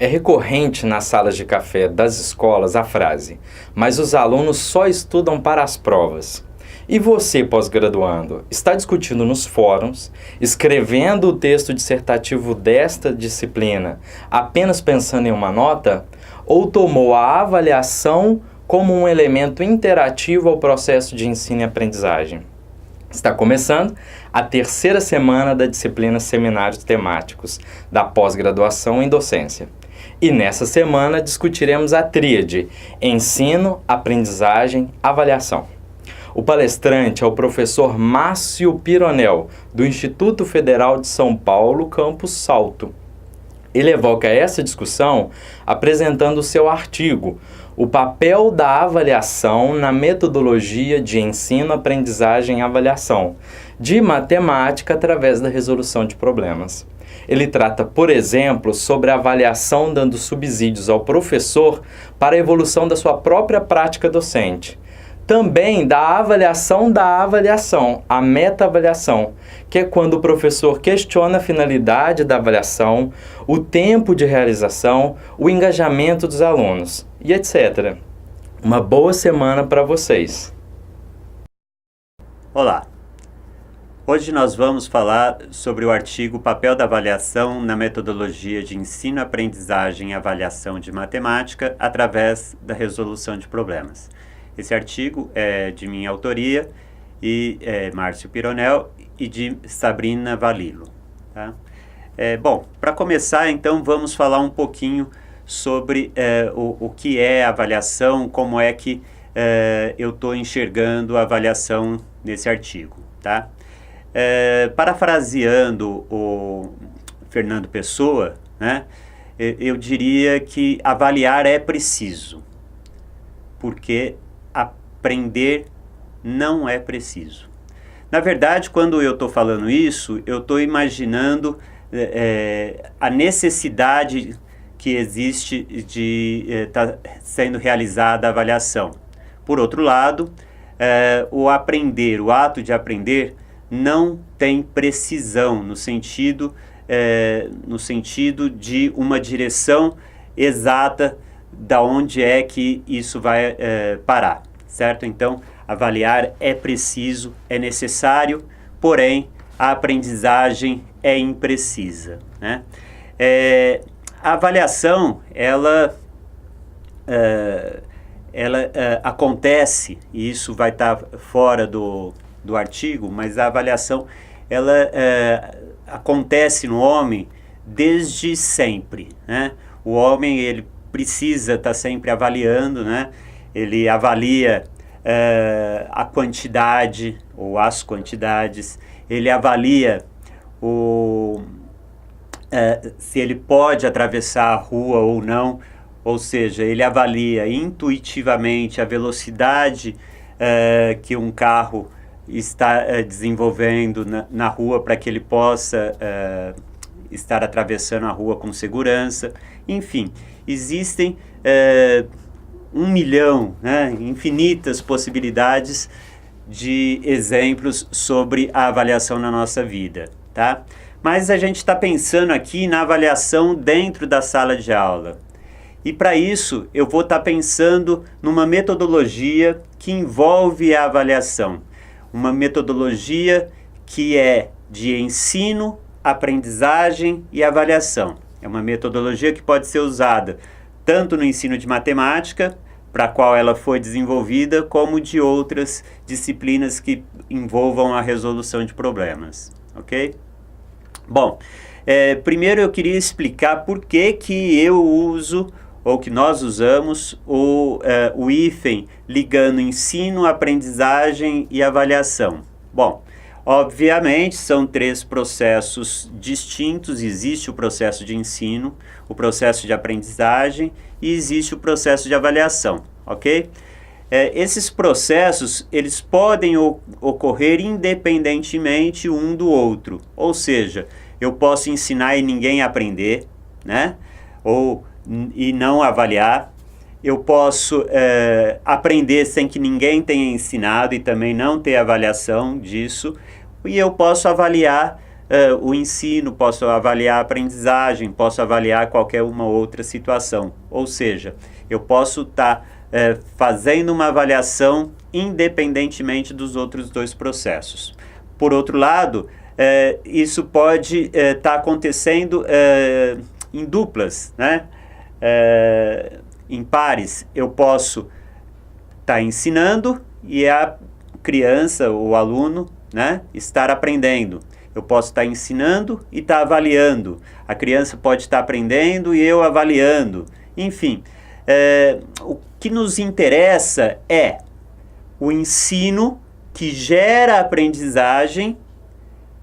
É recorrente nas salas de café das escolas a frase: "Mas os alunos só estudam para as provas". E você, pós-graduando, está discutindo nos fóruns, escrevendo o texto dissertativo desta disciplina apenas pensando em uma nota? Ou tomou a avaliação como um elemento interativo ao processo de ensino e aprendizagem? Está começando a terceira semana da disciplina Seminários Temáticos da pós-graduação em docência. E nessa semana discutiremos a tríade ensino, aprendizagem, avaliação. O palestrante é o professor Márcio Pironel, do Instituto Federal de São Paulo, campus Salto. Ele evoca essa discussão apresentando o seu artigo, O papel da avaliação na metodologia de ensino, aprendizagem e avaliação, de matemática através da resolução de problemas. Ele trata, por exemplo, sobre a avaliação dando subsídios ao professor para a evolução da sua própria prática docente. Também da avaliação, a meta-avaliação, que é quando o professor questiona a finalidade da avaliação, o tempo de realização, o engajamento dos alunos e etc. Uma boa semana para vocês! Olá! Hoje nós vamos falar sobre o artigo Papel da Avaliação na Metodologia de Ensino, Aprendizagem e Avaliação de Matemática através da Resolução de Problemas. Esse artigo é de minha autoria, e Márcio Pironel, e de Sabrina Valilo. Tá? Bom, para começar, então, vamos falar um pouquinho sobre o que é a avaliação, como é que eu estou enxergando a avaliação nesse artigo. Tá? Parafraseando o Fernando Pessoa, né, eu diria que avaliar é preciso, porque aprender não é preciso. Na verdade, quando eu estou falando isso, eu estou imaginando a necessidade que existe de estar sendo realizada a avaliação. Por outro lado, o ato de aprender não tem precisão no sentido de uma direção exata da onde é que isso vai parar, certo? Então, avaliar é preciso, é necessário, porém, a aprendizagem é imprecisa, né? A avaliação, ela acontece, e isso vai estar fora do artigo, mas a avaliação, ela acontece no homem desde sempre, né? O homem, ele precisa estar sempre avaliando, né? Ele avalia a quantidade ou as quantidades, ele avalia se ele pode atravessar a rua ou não, ou seja, ele avalia intuitivamente a velocidade que um carro está desenvolvendo na rua para que ele possa estar atravessando a rua com segurança. Enfim, existem 1 milhão, né, infinitas possibilidades de exemplos sobre a avaliação na nossa vida, tá? Mas a gente está pensando aqui na avaliação dentro da sala de aula. E para isso eu vou estar pensando numa metodologia que envolve a avaliação. Uma metodologia que é de ensino, aprendizagem e avaliação. É uma metodologia que pode ser usada tanto no ensino de matemática, para a qual ela foi desenvolvida, como de outras disciplinas que envolvam a resolução de problemas, ok? Bom, primeiro eu queria explicar por que eu uso, ou que nós usamos, o hífen ligando ensino, aprendizagem e avaliação. Bom, obviamente são 3 processos distintos. Existe o processo de ensino, o processo de aprendizagem e existe o processo de avaliação, ok? Esses processos, eles podem ocorrer independentemente um do outro, ou seja, eu posso ensinar e ninguém aprender, né? E não avaliar. Eu posso aprender sem que ninguém tenha ensinado e também não ter avaliação disso. E eu posso avaliar o ensino, posso avaliar a aprendizagem, posso avaliar qualquer uma outra situação. Ou seja, eu posso estar fazendo uma avaliação independentemente dos outros dois processos. Por outro lado, isso pode estar acontecendo em duplas, né? Em pares. Eu posso estar ensinando e a criança, o aluno, né, estar aprendendo. Eu posso estar ensinando e estar avaliando. A criança pode estar aprendendo e eu avaliando. Enfim, o que nos interessa é o ensino que gera aprendizagem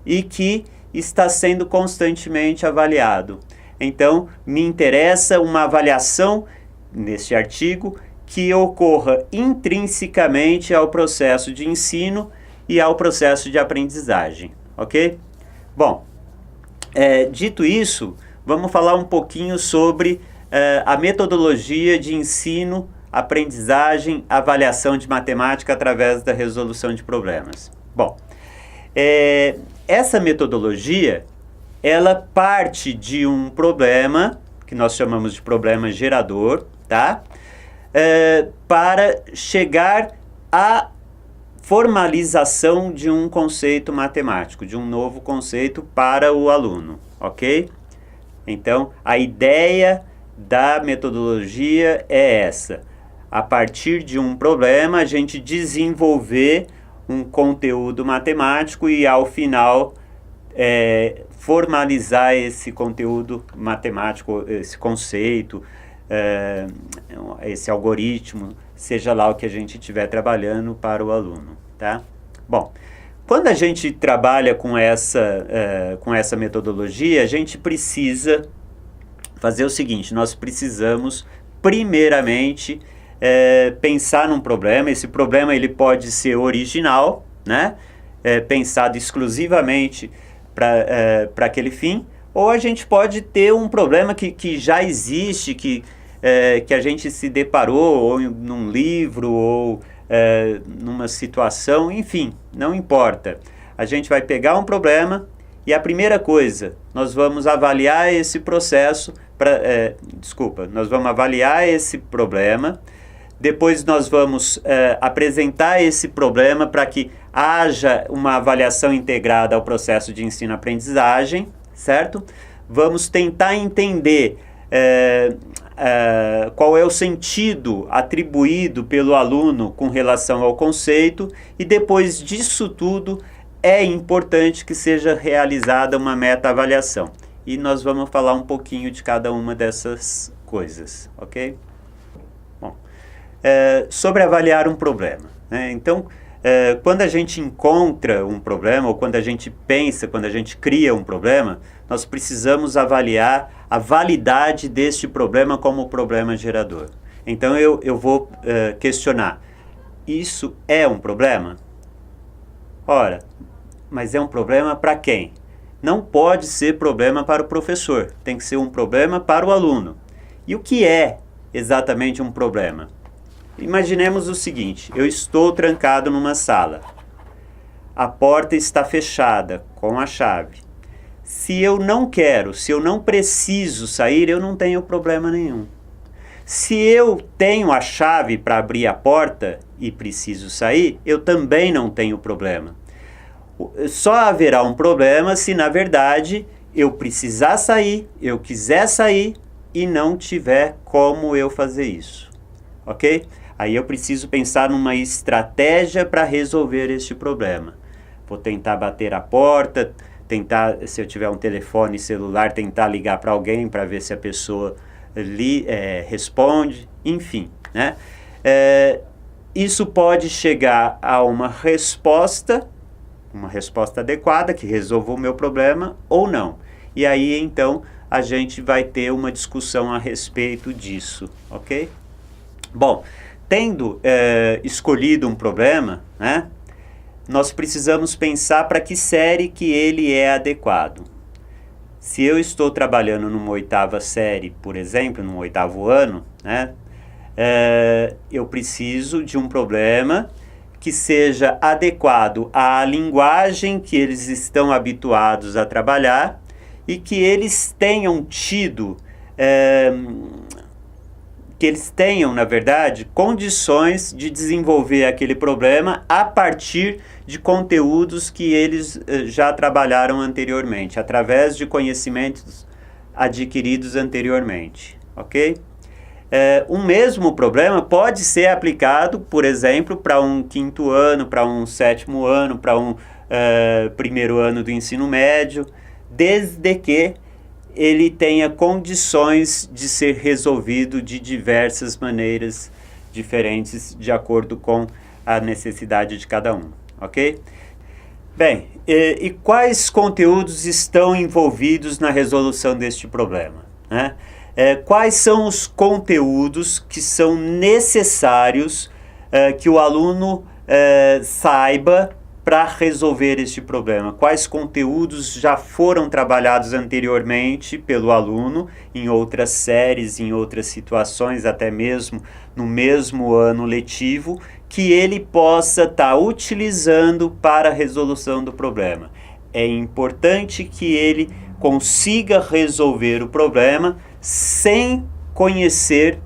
e que está sendo constantemente avaliado. Então, me interessa uma avaliação, neste artigo, que ocorra intrinsecamente ao processo de ensino e ao processo de aprendizagem, ok? Bom, dito isso, vamos falar um pouquinho sobre a metodologia de ensino, aprendizagem, avaliação de matemática através da resolução de problemas. Bom, essa metodologia, ela parte de um problema, que nós chamamos de problema gerador, tá? Para chegar à formalização de um conceito matemático, de um novo conceito para o aluno, ok? Então, a ideia da metodologia é essa. A partir de um problema, a gente desenvolver um conteúdo matemático e, ao final, formalizar esse conteúdo matemático, esse conceito, esse algoritmo, seja lá o que a gente estiver trabalhando para o aluno, tá? Bom, quando a gente trabalha com essa metodologia, a gente precisa fazer o seguinte: nós precisamos, primeiramente, pensar num problema. Esse problema ele pode ser original, né? Pensado exclusivamente para aquele fim, ou a gente pode ter um problema que já existe, que a gente se deparou, ou num livro, ou numa situação, enfim, não importa. A gente vai pegar um problema e a primeira coisa, nós vamos avaliar esse processo, nós vamos avaliar esse problema, depois nós vamos apresentar esse problema para que haja uma avaliação integrada ao processo de ensino-aprendizagem, certo? Vamos tentar entender qual é o sentido atribuído pelo aluno com relação ao conceito, e depois disso tudo é importante que seja realizada uma meta-avaliação. E nós vamos falar um pouquinho de cada uma dessas coisas, ok? Bom, sobre avaliar um problema, né? Então, quando a gente encontra um problema, ou quando a gente pensa, quando a gente cria um problema, nós precisamos avaliar a validade deste problema como problema gerador. Então eu vou questionar: isso é um problema? Ora, mas é um problema para quem? Não pode ser problema para o professor, tem que ser um problema para o aluno. E o que é exatamente um problema? Imaginemos o seguinte: eu estou trancado numa sala. A porta está fechada com a chave. Se eu não quero, se eu não preciso sair, eu não tenho problema nenhum. Se eu tenho a chave para abrir a porta e preciso sair, eu também não tenho problema. Só haverá um problema se, na verdade, eu precisar sair, eu quiser sair e não tiver como eu fazer isso, ok? Aí eu preciso pensar numa estratégia para resolver este problema. Vou tentar bater a porta, tentar, se eu tiver um telefone celular, tentar ligar para alguém para ver se a pessoa responde, enfim, né? Isso pode chegar a uma resposta adequada que resolva o meu problema ou não. E aí, então, a gente vai ter uma discussão a respeito disso, ok? Bom, tendo escolhido um problema, né, nós precisamos pensar para que série que ele é adequado. Se eu estou trabalhando numa 8ª série, por exemplo, num 8º ano, né, eu preciso de um problema que seja adequado à linguagem que eles estão habituados a trabalhar e que eles tenham tido, na verdade, condições de desenvolver aquele problema a partir de conteúdos que eles já trabalharam anteriormente, através de conhecimentos adquiridos anteriormente, ok? Um mesmo problema pode ser aplicado, por exemplo, para um 5º ano, para um 7º ano, para um 1º ano do ensino médio, desde que ele tenha condições de ser resolvido de diversas maneiras diferentes, de acordo com a necessidade de cada um, ok? Bem, e quais conteúdos estão envolvidos na resolução deste problema, né? Quais são os conteúdos que são necessários que o aluno saiba para resolver este problema? Quais conteúdos já foram trabalhados anteriormente pelo aluno em outras séries, em outras situações, até mesmo no mesmo ano letivo, que ele possa estar utilizando para a resolução do problema? É importante que ele consiga resolver o problema sem conhecer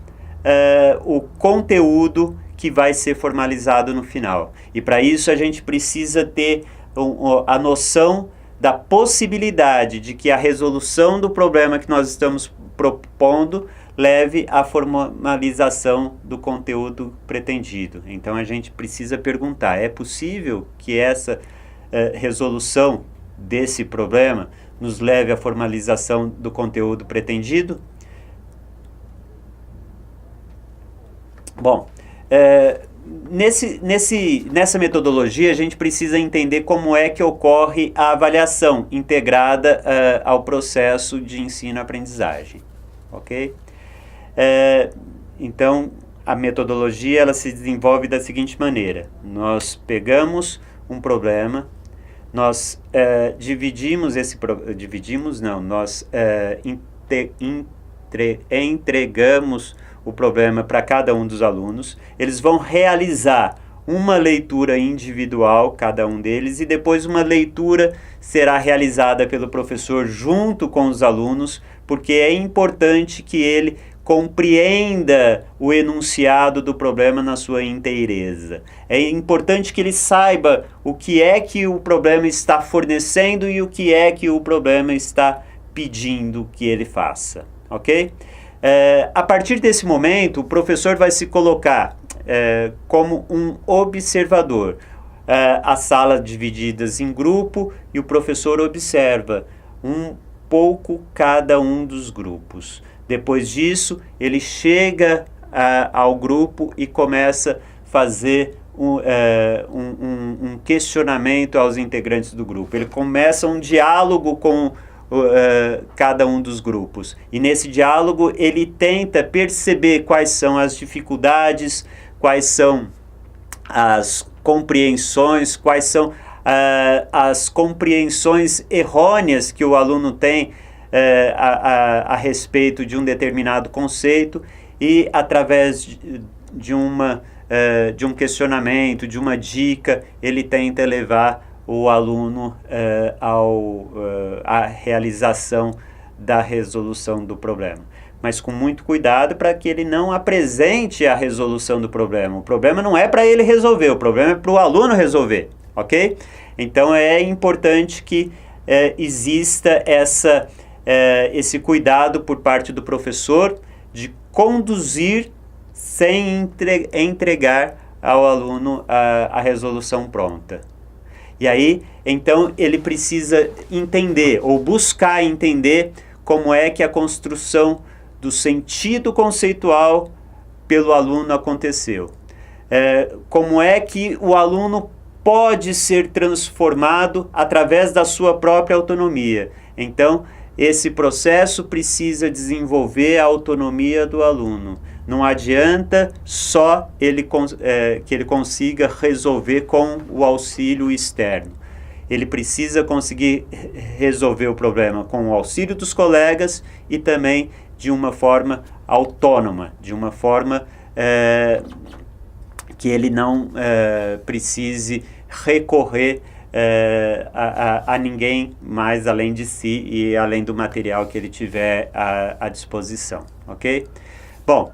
o conteúdo que vai ser formalizado no final. E para isso a gente precisa ter a noção da possibilidade de que a resolução do problema que nós estamos propondo leve à formalização do conteúdo pretendido. Então a gente precisa perguntar, é possível que essa resolução desse problema nos leve à formalização do conteúdo pretendido? Bom, nessa metodologia a gente precisa entender como é que ocorre a avaliação integrada ao processo de ensino-aprendizagem, ok? Então, a metodologia ela se desenvolve da seguinte maneira: nós pegamos um problema, nós entregamos o problema para cada um dos alunos, eles vão realizar uma leitura individual, cada um deles, e depois uma leitura será realizada pelo professor junto com os alunos, porque é importante que ele compreenda o enunciado do problema na sua inteireza. É importante que ele saiba o que é que o problema está fornecendo e o que é que o problema está pedindo que ele faça, ok? A partir desse momento, o professor vai se colocar como um observador. As salas divididas em grupo e o professor observa um pouco cada um dos grupos. Depois disso, ele chega ao grupo e começa a fazer um questionamento aos integrantes do grupo. Ele começa um diálogo com cada um dos grupos. E nesse diálogo ele tenta perceber quais são as dificuldades, quais são as compreensões, quais são as compreensões errôneas que o aluno tem a respeito de um determinado conceito, e através de um questionamento, de uma dica, ele tenta levar o aluno à realização da resolução do problema. Mas com muito cuidado para que ele não apresente a resolução do problema. O problema não é para ele resolver, o problema é para o aluno resolver, ok? Então é importante que exista esse cuidado por parte do professor de conduzir sem entregar ao aluno a resolução pronta. E aí, então, ele precisa entender ou buscar entender como é que a construção do sentido conceitual pelo aluno aconteceu. Como é que o aluno pode ser transformado através da sua própria autonomia. Então, esse processo precisa desenvolver a autonomia do aluno. Não adianta só que ele consiga resolver com o auxílio externo. Ele precisa conseguir resolver o problema com o auxílio dos colegas e também de uma forma autônoma, de uma forma que ele não precise recorrer a ninguém mais além de si e além do material que ele tiver à disposição, ok? Bom,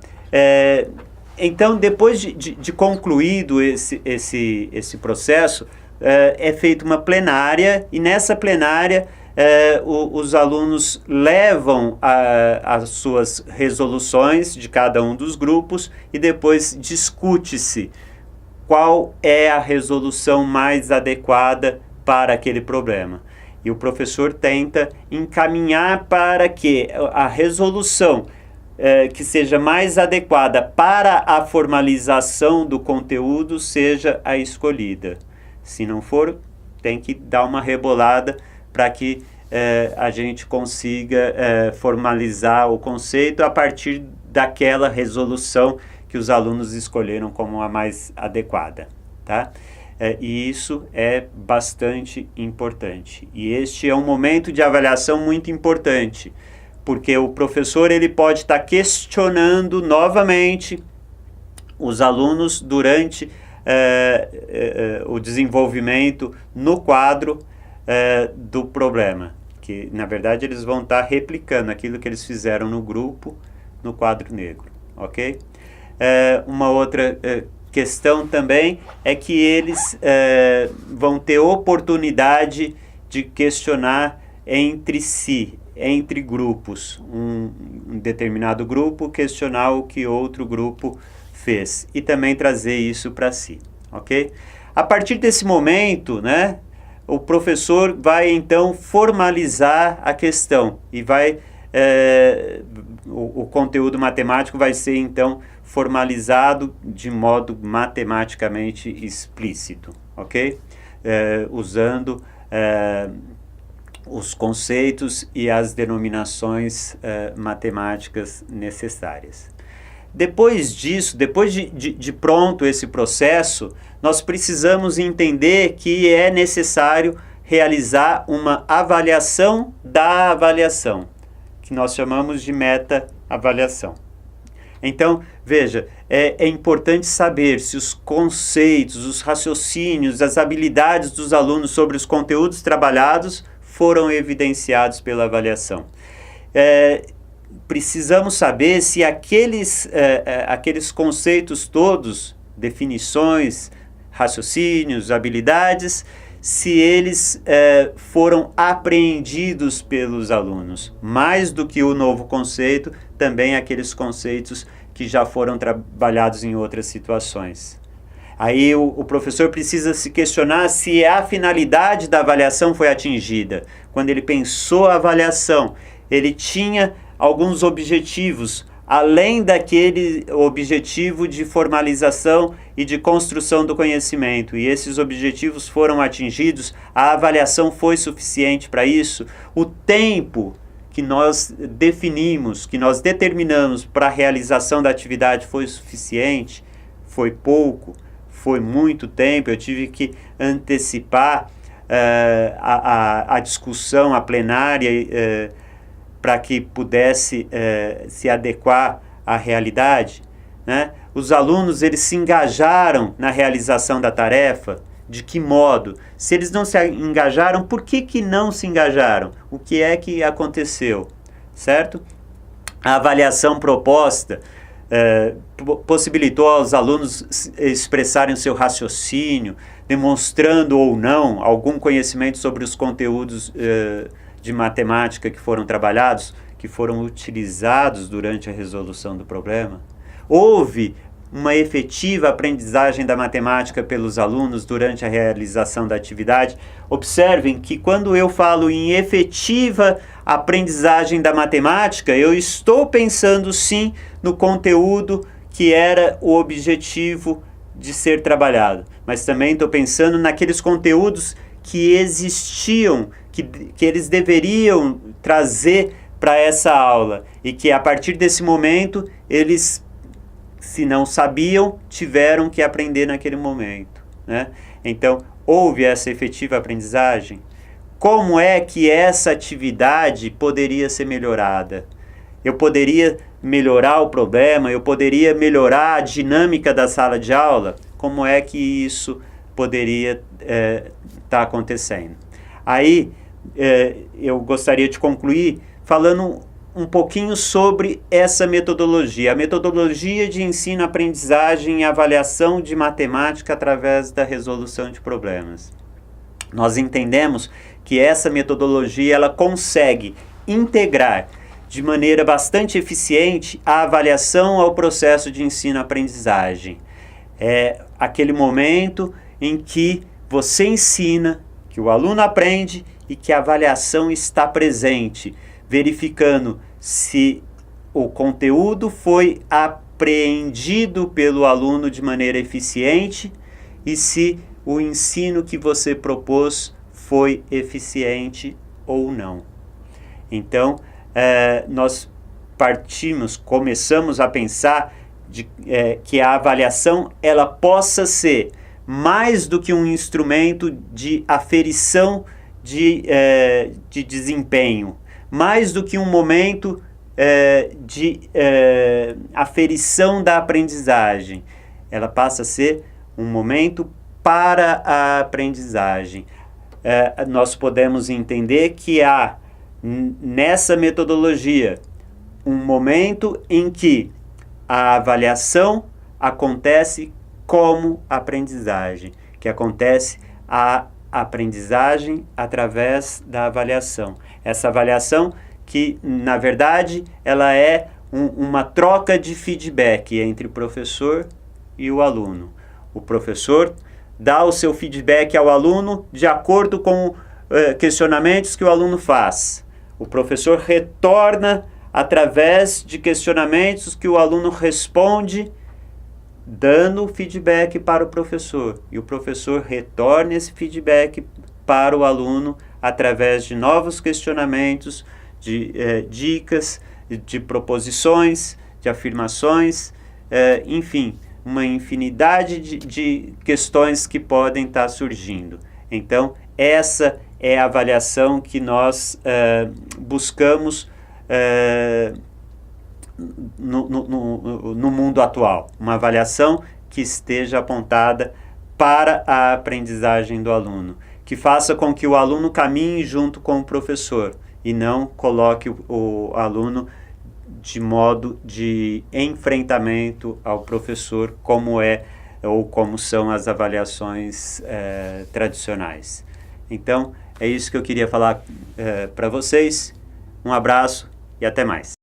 então depois de concluído esse processo, é feita uma plenária, e nessa plenária os alunos levam as suas resoluções de cada um dos grupos e depois discute-se qual é a resolução mais adequada para aquele problema. E o professor tenta encaminhar para que a resolução que seja mais adequada para a formalização do conteúdo seja a escolhida. Se não for, tem que dar uma rebolada para que a gente consiga formalizar o conceito a partir daquela resolução que os alunos escolheram como a mais adequada, tá? E isso é bastante importante. E este é um momento de avaliação muito importante, porque o professor ele pode estar questionando novamente os alunos durante o desenvolvimento no quadro do problema, que na verdade eles vão estar replicando aquilo que eles fizeram no grupo, no quadro negro, ok? Uma outra questão também é que eles vão ter oportunidade de questionar entre si, entre grupos, um determinado grupo questionar o que outro grupo fez e também trazer isso para si, ok? A partir desse momento, né, o professor vai então formalizar a questão e vai o conteúdo matemático vai ser então formalizado de modo matematicamente explícito, ok? Usando os conceitos e as denominações matemáticas necessárias. Depois disso, depois de pronto esse processo, nós precisamos entender que é necessário realizar uma avaliação da avaliação, que nós chamamos de meta-avaliação. Então, veja, é importante saber se os conceitos, os raciocínios, as habilidades dos alunos sobre os conteúdos trabalhados foram evidenciados pela avaliação. Precisamos saber se aqueles conceitos todos, definições, raciocínios, habilidades, se eles foram apreendidos pelos alunos. Mais do que o novo conceito, também aqueles conceitos que já foram trabalhados em outras situações. Aí o professor precisa se questionar se a finalidade da avaliação foi atingida. Quando ele pensou a avaliação, ele tinha alguns objetivos, além daquele objetivo de formalização e de construção do conhecimento, e esses objetivos foram atingidos, a avaliação foi suficiente para isso, o tempo que nós definimos, que nós determinamos para a realização da atividade foi suficiente, foi pouco, foi muito tempo, eu tive que antecipar a discussão, a plenária, para que pudesse se adequar à realidade, né? Os alunos eles se engajaram na realização da tarefa. De que modo? Se eles não se engajaram, por que não se engajaram? O que é que aconteceu? Certo? A avaliação proposta possibilitou aos alunos expressarem o seu raciocínio, demonstrando ou não algum conhecimento sobre os conteúdos de matemática que foram trabalhados, que foram utilizados durante a resolução do problema. Houve uma efetiva aprendizagem da matemática pelos alunos durante a realização da atividade. Observem que quando eu falo em efetiva aprendizagem da matemática, eu estou pensando sim no conteúdo que era o objetivo de ser trabalhado, mas também estou pensando naqueles conteúdos que existiam, que eles deveriam trazer para essa aula e que a partir desse momento eles, se não sabiam, tiveram que aprender naquele momento, né? Então, houve essa efetiva aprendizagem? Como é que essa atividade poderia ser melhorada? Eu poderia melhorar o problema? Eu poderia melhorar a dinâmica da sala de aula? como é que isso poderia estar acontecendo. Aí, eu gostaria de concluir falando um pouquinho sobre essa metodologia, a metodologia de ensino-aprendizagem e avaliação de matemática através da resolução de problemas. Nós entendemos que essa metodologia ela consegue integrar de maneira bastante eficiente a avaliação ao processo de ensino-aprendizagem. É aquele momento em que você ensina, que o aluno aprende e que a avaliação está presente, verificando se o conteúdo foi apreendido pelo aluno de maneira eficiente e se o ensino que você propôs foi eficiente ou não. Então, nós começamos a pensar que a avaliação ela possa ser mais do que um instrumento de aferição de desempenho, mais do que um momento de aferição da aprendizagem. Ela passa a ser um momento para a aprendizagem. Nós podemos entender que há nessa metodologia um momento em que a avaliação acontece como aprendizagem, que acontece a aprendizagem através da avaliação. Essa avaliação que, na verdade, ela é uma troca de feedback entre o professor e o aluno. O professor dá o seu feedback ao aluno de acordo com questionamentos que o aluno faz. O professor retorna através de questionamentos que o aluno responde, dando feedback para o professor. E o professor retorna esse feedback para o aluno através de novos questionamentos, de dicas, de proposições, de afirmações, enfim, uma infinidade de questões que podem estar surgindo. Então, essa é a avaliação que nós buscamos no mundo atual. Uma avaliação que esteja apontada para a aprendizagem do aluno, que faça com que o aluno caminhe junto com o professor e não coloque o aluno de modo de enfrentamento ao professor, como ou como são as avaliações tradicionais. Então, é isso que eu queria falar para vocês. Um abraço e até mais.